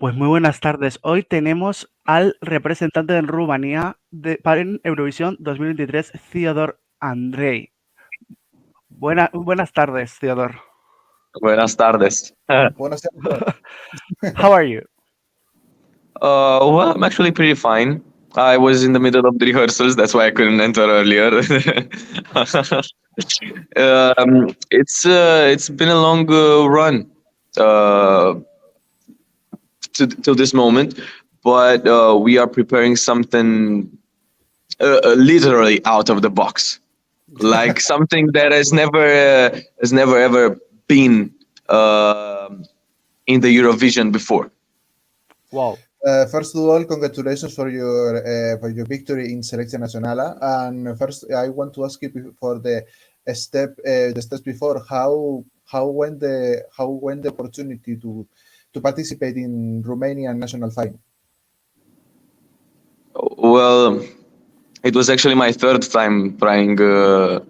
Pues muy buenas tardes. Hoy tenemos al representante de Rumanía para Eurovisión 2023, Theodor Andrei. Buenas tardes, Theodor. Buenas tardes. Buonasera. How are you? Well, I'm actually pretty fine. I was in the middle of the rehearsals, that's why I couldn't enter earlier. It's been a long run uh, till this moment, but we are preparing something literally out of the box, like something that has never ever been in the Eurovision before. Wow. First of all, congratulations for your victory in Selección Nacional. And first, I want to ask you for the steps before how went the opportunity to participate in Romanian national final. Well, it was actually my third time trying to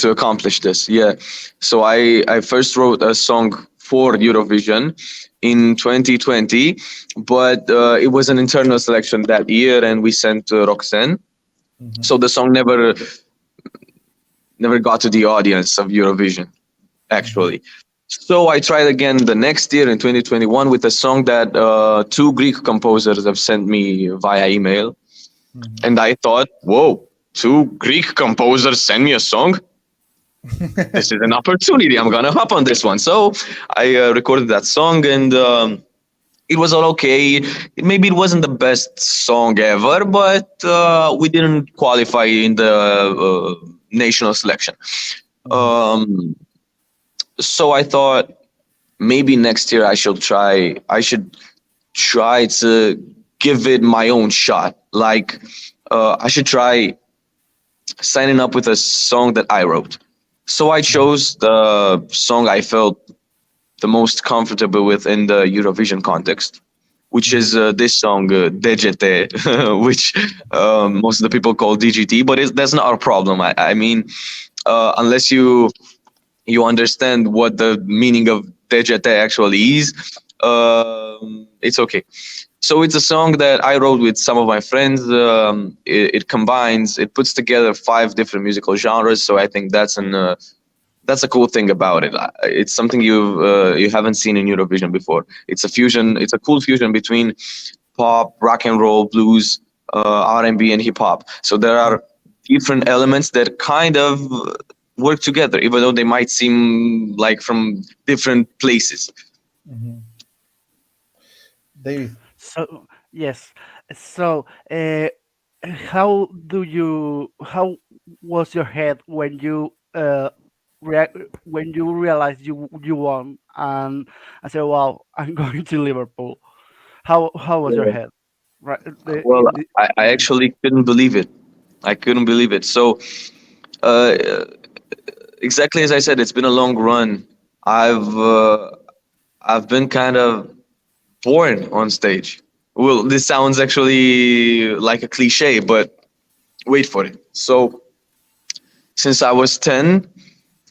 accomplish this. Yeah. So I first wrote a song for Eurovision in 2020, but it was an internal selection that year, and we sent Roxanne. Mhm. So the song never got to the audience of Eurovision, actually. So I tried again the next year in 2021 with a song that two Greek composers have sent me via email. Mhm. And I thought, whoa, two Greek composers send me a song? This is an opportunity. I'm going to hop on this one. So I recorded that song, and it was all okay. Maybe it wasn't the best song ever, but we didn't qualify in the national selection. So I thought maybe next year I should try to give it my own shot. Like I should try signing up with a song that I wrote. So I chose the song I felt the most comfortable with in the Eurovision context, which is this song, DGT, which most of the people call DGT, but that's not our problem. I mean, unless you understand what the meaning of DGT actually is, it's okay. So it's a song that I wrote with some of my friends. It puts together 5 different musical genres. So I think that's a cool thing about it. It's something you haven't seen in Eurovision before. It's a fusion. It's a cool fusion between pop, rock and roll, blues, R&B, and hip hop. So there are different elements that kind of work together, even though they might seem like from different places. Mhm. David. So yes. So how was your head when you when you realized you won and I said, "Wow, I'm going to Liverpool." How was your Yeah. head? Right. Well, I actually couldn't believe it. I couldn't believe it. So uh, exactly as I said, it's been a long run. I've uh, I've been kind of born on stage. Well, this sounds actually like a cliche, but wait for it. So since I was 10,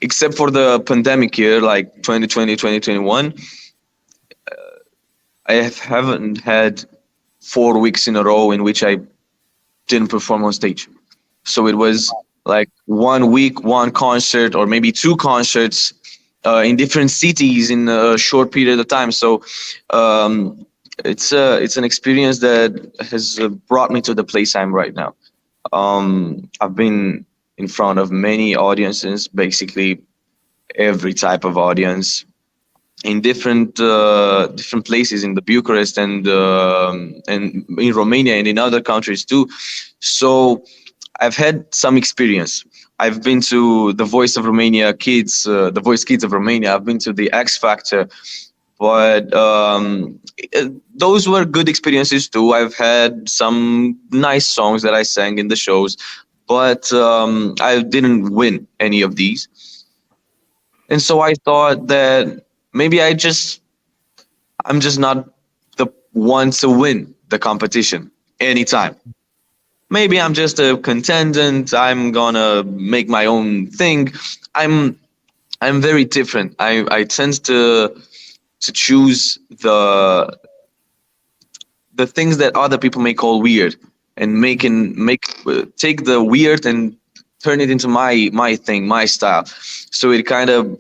except for the pandemic year, like 2020, 2021, haven't had 4 weeks in a row in which I didn't perform on stage. So it was like 1 week, one concert, or maybe 2 concerts in different cities in a short period of time. So it's an experience that has brought me to the place I'm right now. I've been in front of many audiences, basically every type of audience, in different places in the Bucharest and in Romania and in other countries too. So I've had some experience. I've been to the Voice of Romania Kids, the Voice Kids of Romania. I've been to the X Factor, but those were good experiences too. I've had some nice songs that I sang in the shows, but I didn't win any of these. And so I thought that maybe I'm just not the one to win the competition anytime. Maybe I'm just a contendant. I'm gonna make my own thing. I'm I'm very different. I tend to choose the things that other people may call weird, and take the weird and turn it into my thing, my style. So it kind of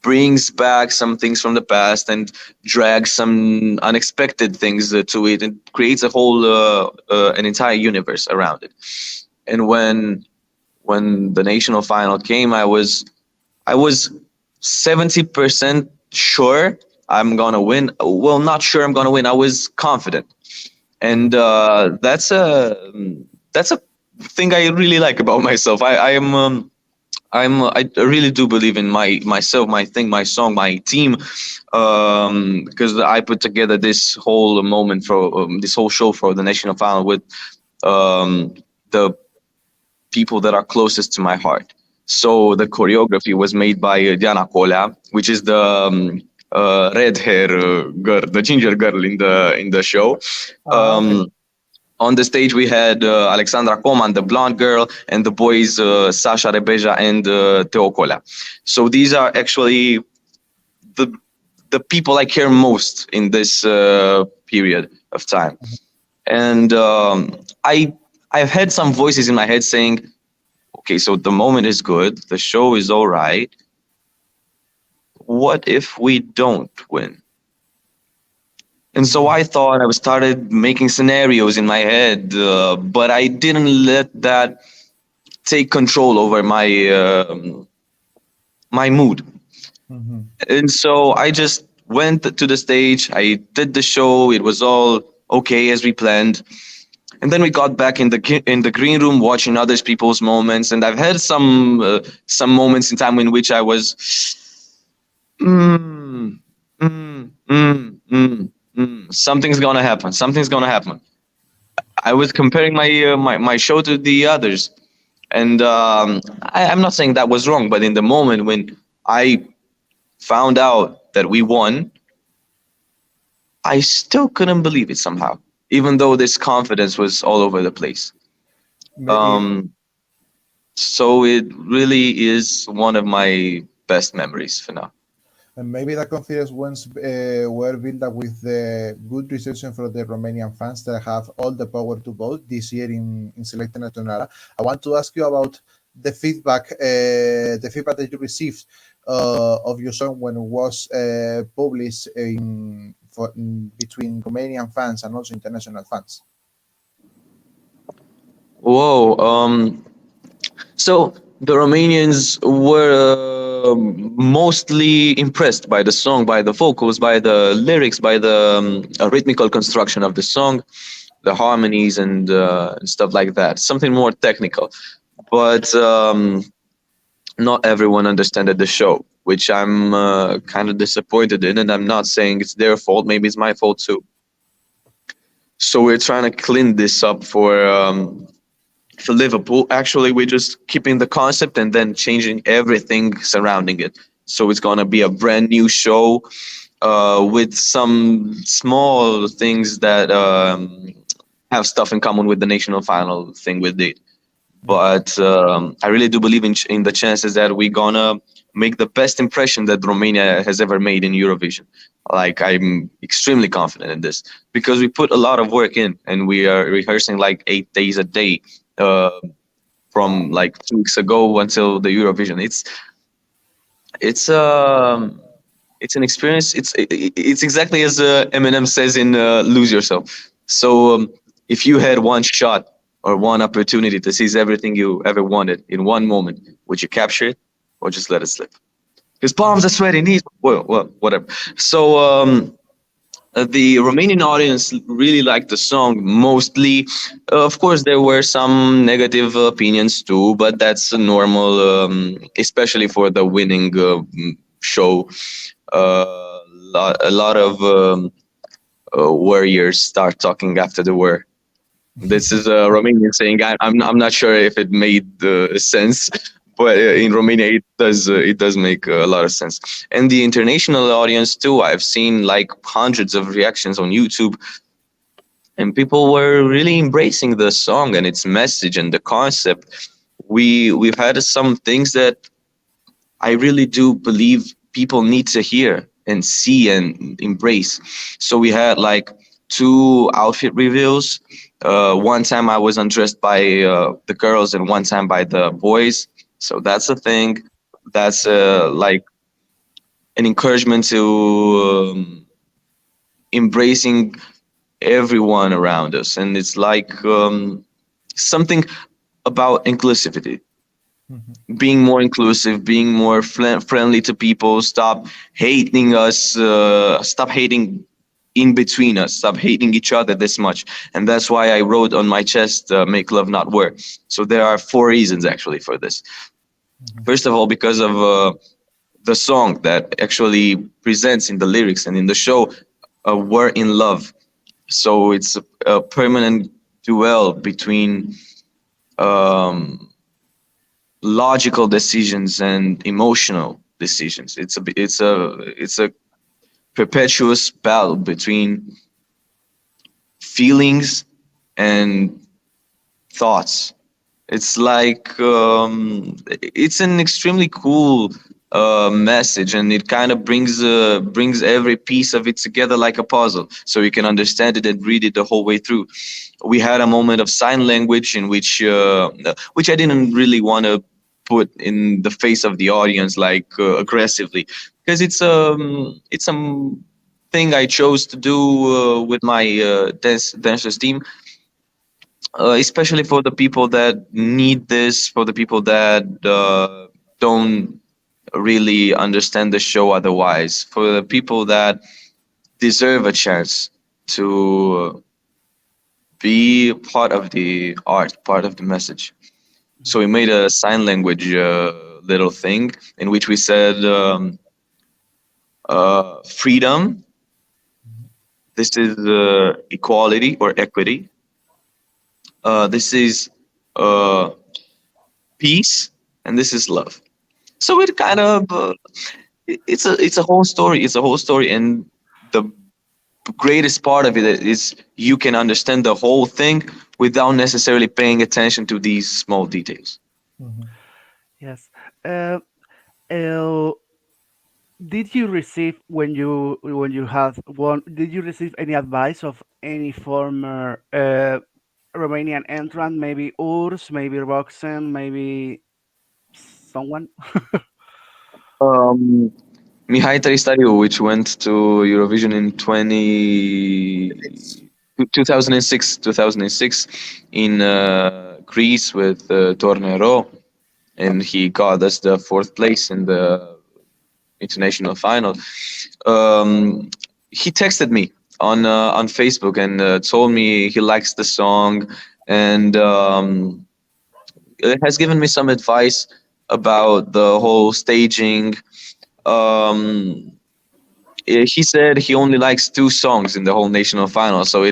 brings back some things from the past and drags some unexpected things to it, and creates a whole an entire universe around it. And when the national final came, I was 70% sure I'm gonna win. Well, not sure I'm gonna win. I was confident, and that's a thing I really like about myself. I really do believe in myself, my thing, my song, my team, because I put together this whole moment for this whole show for the national final with the people that are closest to my heart. So the choreography was made by Diana Colea, which is the red hair girl, the ginger girl in the show. Okay. On the stage, we had Alexandra Coman, the blonde girl, and the boys Sasha Rebeja and Teo Colea. So these are actually the people I care most in this period of time. And I've had some voices in my head saying, okay, so the moment is good, the show is all right. What if we don't win? And so I thought, I started making scenarios in my head, but I didn't let that take control over my mood. Mhm. And so I just went to the stage. I did the show. It was all okay as we planned. And then we got back in the green room watching other people's moments. And I've had some moments in time in which I was, mm, mm, mm, mm, something's gonna happen. Something's gonna happen. I was comparing my show to the others, and I'm not saying that was wrong, but in the moment when I found out that we won, I still couldn't believe it somehow, even though this confidence was all over the place. Maybe, So it really is one of my best memories for now. and maybe that confidence once were built up with the good reception from the Romanian fans that have all the power to vote this year in Selecta Națională. I want to ask you about the feedback that you received of your song when it was published between Romanian fans and also international fans. Whoa. So the Romanians were mostly impressed by the song, by the vocals, by the lyrics, by the rhythmical construction of the song, the harmonies and stuff like that. Something more technical, but not everyone understood the show, which I'm kind of disappointed in. And I'm not saying it's their fault. Maybe it's my fault too. So we're trying to clean this up for Liverpool. Actually, we're just keeping the concept and then changing everything surrounding it. So it's gonna be a brand new show with some small things that have stuff in common with the national final thing we did. But I really do believe in the chances that we're gonna make the best impression that Romania has ever made in Eurovision. Like, I'm extremely confident in this because we put a lot of work in, and we are rehearsing like 8 days a day from like 2 weeks ago until the Eurovision. It's an experience. It's exactly as Eminem says in "Lose Yourself." So if you had one shot or one opportunity to seize everything you ever wanted in one moment, would you capture it or just let it slip? His palms are sweaty, knees. Well, whatever. So the Romanian audience really liked the song mostly. Of course, there were some negative opinions too, but that's normal, especially for the winning show. A lot of warriors start talking after the war. This is a Romanian saying. I'm not sure if it made sense, but in Romania it does make a lot of sense. And the international audience too. I've seen like hundreds of reactions on YouTube, and people were really embracing the song and its message and the concept. We've had some things that I really do believe people need to hear and see and embrace. So we had like 2 outfit reveals. One time I was undressed by the girls, and one time by the boys. So that's a thing. That's like an encouragement to embracing everyone around us, and it's like something about inclusivity, being more inclusive, being more friendly to people, stop hating us, stop hating in between us, stop hating each other this much. And that's why I wrote on my chest, make love not war. So there are 4 reasons actually for this. First of all, because of the song that actually presents in the lyrics and in the show, we're in love. So it's a permanent duel between logical decisions and emotional decisions. It's a perpetuous battle between feelings and thoughts. It's like it's an extremely cool message, and it kind of brings every piece of it together like a puzzle, so you can understand it and read it the whole way through. We had a moment of sign language in which I didn't really want to put in the face of the audience like aggressively, because it's a thing I chose to do with my dancers team, especially for the people that need this, for the people that don't really understand the show otherwise, for the people that deserve a chance to be part of the art, part of the message. So we made a sign language little thing in which we said freedom, this is equality or equity, this is peace, and this is love. So it kind of it's a whole story. It's a whole story, and the greatest part of it is you can understand the whole thing without necessarily paying attention to these small details. Yes. Uh, uh, did you receive when you have one? Did you receive any advice of any former Romanian entrant? Maybe Urs, maybe Roxanne, maybe someone. Um, Mihai Tristariu, which went to Eurovision in 2006 in Greece with Tornero, and he got us the 4th place in the international final. Um, he texted me on Facebook and told me he likes the song, and has given me some advice about the whole staging. Um, he said he only likes 2 songs in the whole national final. So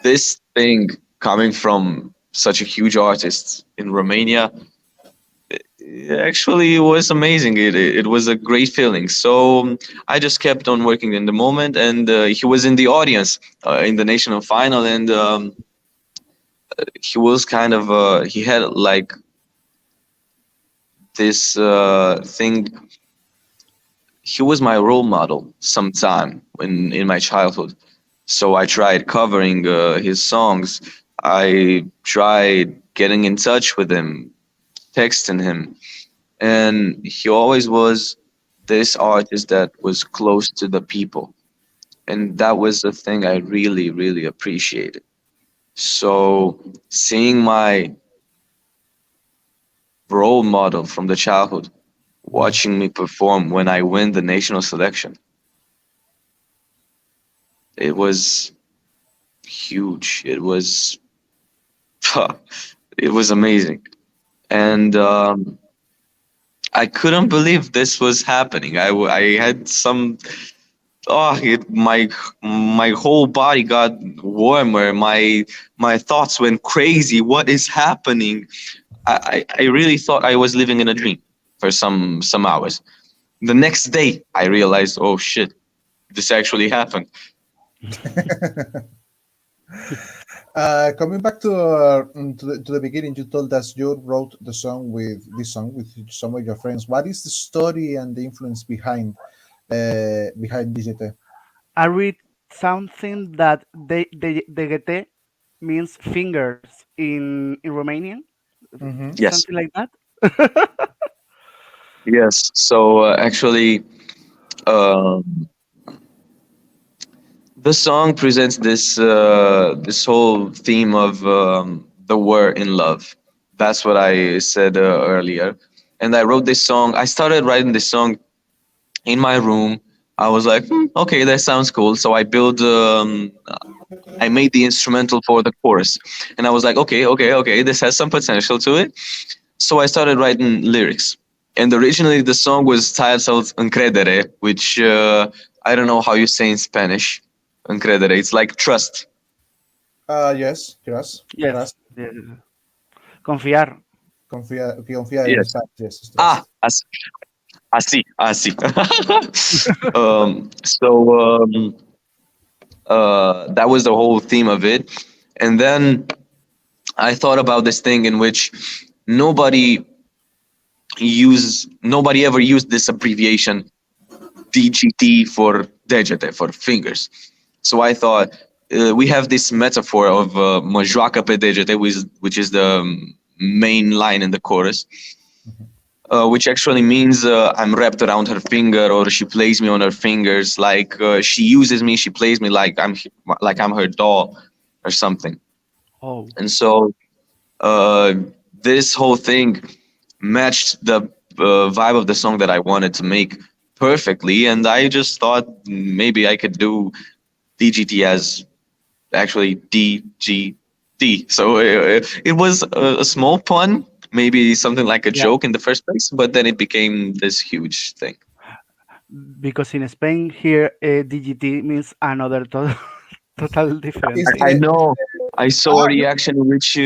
this thing coming from such a huge artist in Romania, it actually was amazing. It was a great feeling. So I just kept on working in the moment, and he was in the audience in the national final, and he was kind of he had like this thing. He was my role model sometime in my childhood. So I tried covering his songs. I tried getting in touch with him, texting him. And he always was this artist that was close to the people. And that was the thing I really, really appreciated. So seeing my role model from the childhood watching me perform when I win the national selection, it was huge. It was it was amazing, and I couldn't believe this was happening. I had some my whole body got warmer. My thoughts went crazy. What is happening? I really thought I was living in a dream for some hours. The next day, I realized, oh shit, this actually happened. Coming back to the beginning, you told us you wrote this song with some of your friends. What is the story and the influence behind behind DGT. I read something that DGT means fingers in Romanian, Mm-hmm. Yes, something like that. yes. So actually, uh, the song presents this whole theme of the word in love. That's what I said earlier. And I wrote this song. I started writing this song in my room. I was like, okay, that sounds cool. So I made the instrumental for the chorus, and I was like, okay, this has some potential to it. So I started writing lyrics, and originally the song was titled "Încredere," which I don't know how you say in Spanish. Încredere. It's like trust. Yes, trust. Yes, Trust. yes. Confiar. Confiar in Yes. Spanish, yes, is Ah, trust. así. So that was the whole theme of it, and then I thought about this thing in which nobody nobody ever used this abbreviation DGT for degete for fingers. So I thought we have this metaphor of mă joacă pe degete, which is the main line in the chorus, which actually means I'm wrapped around her finger, or she plays me on her fingers, like she uses me, she plays me like I'm her doll or something. Oh, And so uh, this whole thing matched the vibe of the song that I wanted to make perfectly, and I just thought maybe I could do DGT as actually DGT. So it was a small pun, maybe something like a yeah. joke in the first place, but then it became this huge thing. Because in Spain here, DGT means another total different Is thing. I know. I saw a no, reaction in which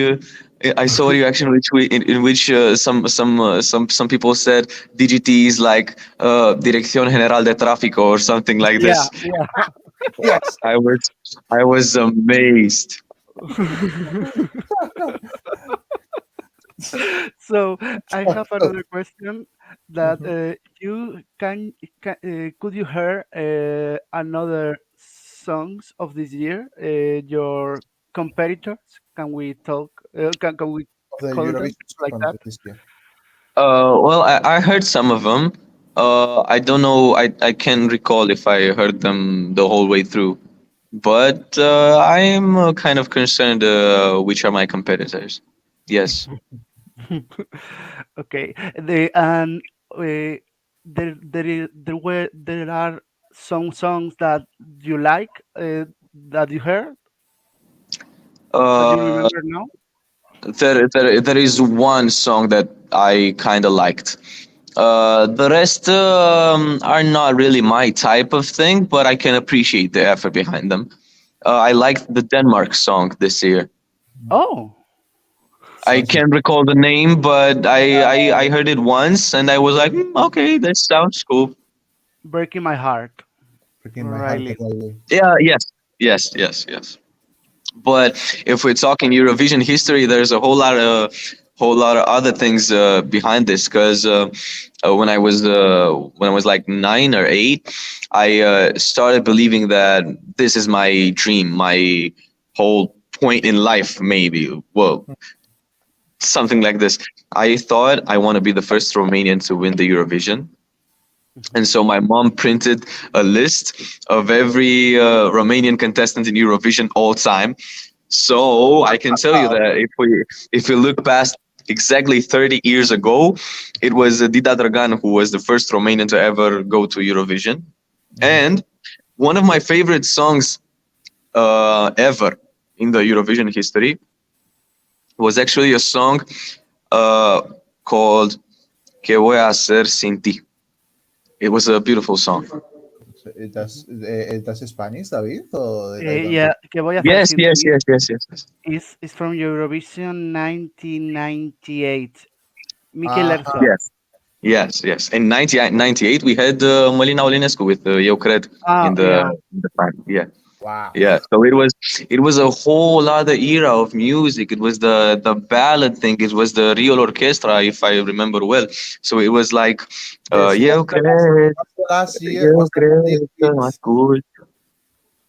I saw a reaction in which some people said DGT is like Dirección General de Tráfico or something like Yeah, this. yeah. yes. I was I was amazed. So I have So, another question that mhm. could you hear another songs of this year? Your competitors? Can we talk? Can we Of the call them Eurovision Song like that? Contest this year. Well, I heard some of them. I don't know. I can't recall if I heard them the whole way through. But I'm kind of concerned which are my competitors. Yes. Okay. Uh, there are some songs that you like that you heard that you Uh, remember now. there is one song that I kind of liked. The rest are not really my type of thing, but I can appreciate the effort behind them. I liked the Denmark song this year. Oh, I Sounds can't recall the name, but I heard it once and I was like, okay, that sounds cool. breaking my heart. breaking my heart Riley. totally. Yeah, yes. But if we're talking Eurovision history, there's a whole lot of other things behind this. Because when I was like 9 or 8, I started believing that this is my dream, my whole point in life. Maybe, well, something like this. I thought I want to be the first Romanian to win the Eurovision. And so my mom printed a list of every Romanian contestant in Eurovision all time. So I can tell you Wow. that if we look past exactly 30 years ago, it was Dida Dragan who was the first Romanian to ever go to Eurovision. Mhm. And one of my favorite songs ever in the Eurovision history was actually a song uh, called Que voy a hacer sin ti. It was a beautiful song. So it does Spanish, David, or I don't know. Yeah, ¿Qué voy a hacer Yes, sin yes, ti? yes, yes, yes, yes. Is from Eurovision 1998. Mikel Ah, Ersol. Yes. Yes. In 98, we had Mălina Olinescu with Eu Cred Ah, in yeah. the time. Yeah. Wow. Yeah, so it was a whole other era of music. It was the ballad thing. It was the real orchestra, if I remember well. So it was like, Yes. eu creio, Was the last year? eu Was the last year creio que não with? escuto.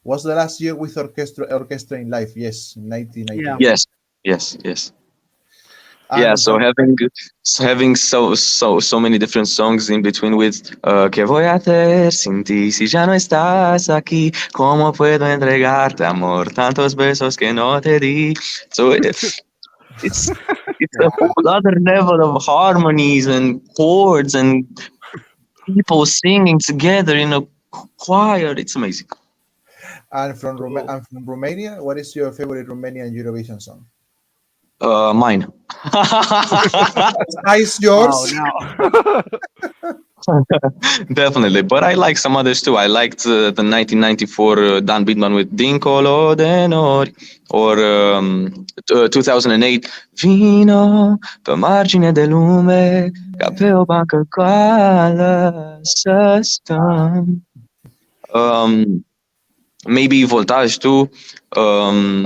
Was the last year with orchestra in life? Yes, in Yeah. 1998. Yes, yes, yes. Yeah, And so from having so many different songs in between with que voy a hacer sin ti si ya no estás aquí, cómo puedo entregarte amor, tantos besos que no te di. So it's it's a wow. whole other level of harmonies and chords and people singing together in a choir. It's amazing. And from Romania, what is your favorite Romanian Eurovision song? Mine. Is Oh yours? no. Definitely, but I like some others too. I liked the 1994 Dan Bidman with Dincolo de Nori, or 2008 Vino pe margine de lume, ca pe o bancă goală să stăm. Maybe Voltage too. Um,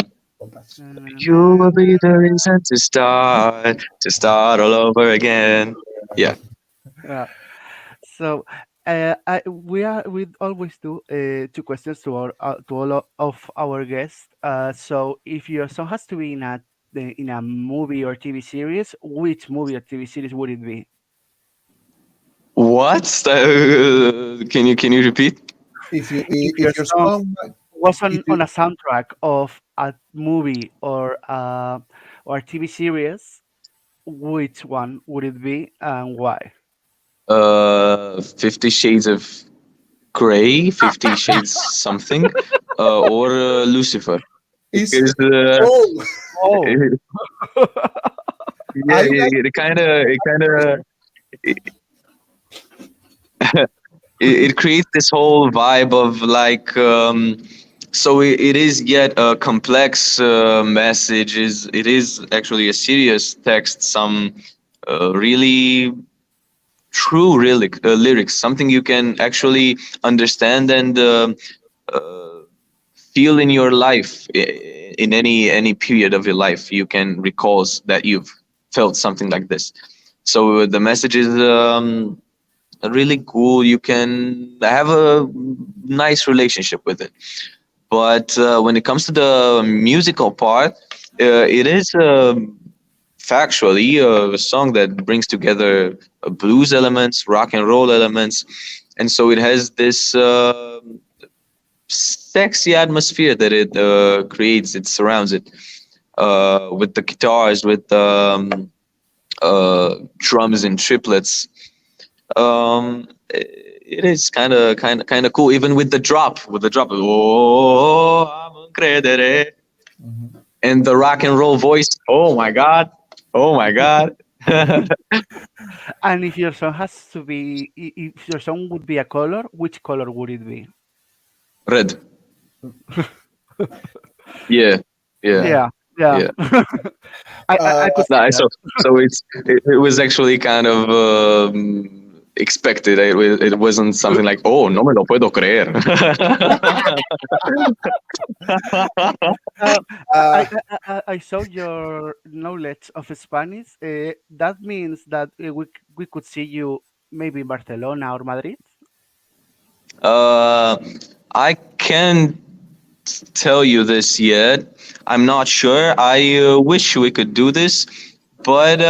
you will be the reason to start all over again. Yeah. Yeah. So, we always do two questions to of our guests. So, if your song has to be in a movie or TV series, which movie or TV series would it be? What? Can you repeat? If your If your song song was if on you a soundtrack of a movie or TV series, which one would it be and why? 50 Shades of Grey, 50 Shades something, or Lucifer. is Because oh Oh, yeah, I like it creates this whole vibe of like so it is yet a complex message. It is actually a serious text. Some really true lyrics, something you can actually understand and uh, feel in your life, in any period of your life you can recall that you've felt something like this. So the message is really cool. You can have a nice relationship with it. But when it comes to the musical part, it is factually a song that brings together blues elements, rock and roll elements, and so it has this sexy atmosphere that it creates. It surrounds it with the guitars, with drums and triplets. It is kind of cool, even with the drop. Oh, am credere. Mhm. And the rock and roll voice. Oh my god! Oh my god! and if your song has to be, if your song would be a color, which color would it be? Red. Yeah, yeah, Uh, Yeah, yeah. yeah. I uh, could see No, that. it was actually kind of expected. It wasn't something like, oh, no me lo puedo creer. Uh, uh, I saw your knowledge of Spanish. That means that we could see you maybe in Barcelona or Madrid. uh, I can't tell you this yet. I'm not sure. I wish we could do this, but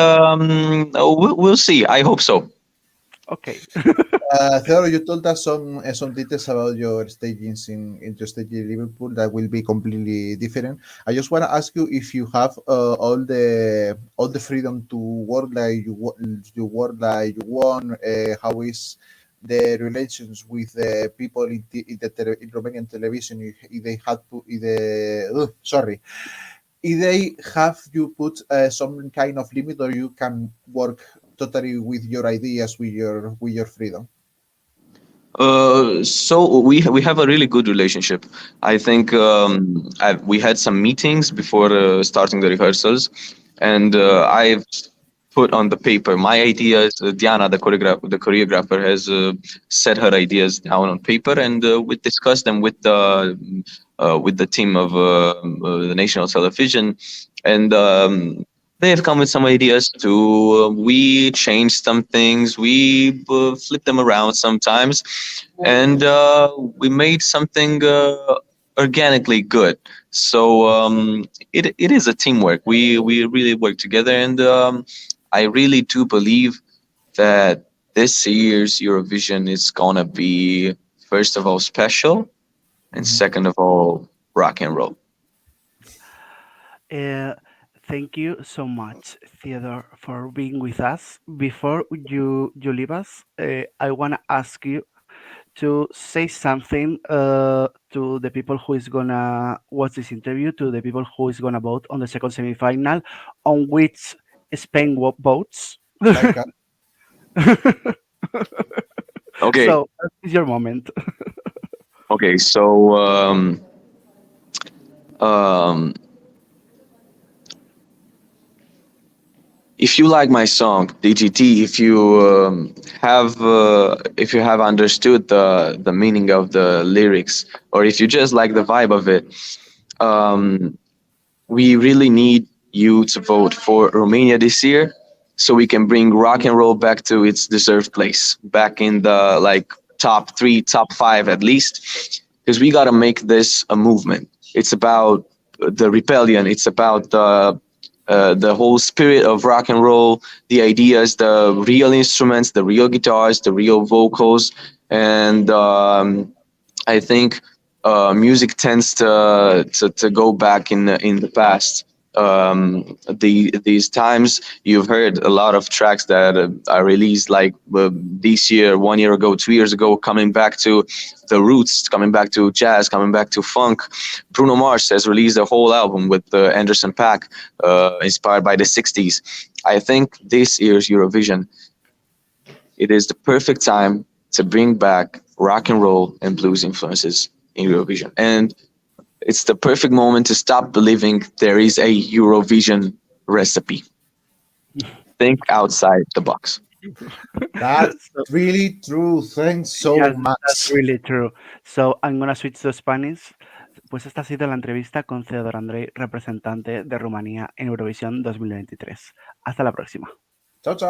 we'll see. I hope so. Okay. Theodor, you told us some details about your stagings in your stage in Liverpool that will be completely different. I just want to ask you if you have all the freedom to work like you work like you want. How is the relations with the people in Romanian television? If they had put, if they, sorry, if they have you put some kind of limit, or you can work totally with your ideas, with your freedom. So we have a really good relationship. I think we had some meetings before starting the rehearsals, and I've put on the paper. My ideas, Diana, the choreographer, has set her ideas down on paper, and we discussed them with the team of the national television, and they have come with some ideas too. We changed some things, we flipped them around sometimes, and we made something organically good. So it is a teamwork. We really work together, and I really do believe that this year's Eurovision is gonna be, first of all, special, and Mhm. second of all, rock and roll. Uh, Thank you so much, Theodore, for being with us. Before you leave us, I want to ask you to say something to the people who is gonna watch this interview, to the people who is gonna vote on the second semifinal, on which Spain votes. Like Okay, So it's your moment. okay. So um, if you like my song DGT, if you have understood the meaning of the lyrics, or if you just like the vibe of it, um, we really need you to vote for Romania this year, so we can bring rock and roll back to its deserved place, back in the like top three, top five at least, because we gotta make this a movement. It's about the rebellion. It's about the whole spirit of rock and roll, the ideas, the real instruments, the real guitars, the real vocals, and I think music tends to go back in the past. These times you've heard a lot of tracks that are released like this year, 1 year ago, 2 years ago, coming back to the roots, coming back to jazz, coming back to funk. Bruno Mars has released a whole album with Anderson Paak, inspired by the 60s. I think this year's Eurovision, it is the perfect time to bring back rock and roll and blues influences in Eurovision. And it's the perfect moment to stop believing there is a Eurovision recipe. Think outside the box. that So, really true. Thanks so yes, that's much. really true. So I'm gonna switch to Spanish. Pues esta ha sido la entrevista con Theodor Andrei, representante de Rumanía en Eurovisión 2023. Hasta la próxima. Ciao, ciao.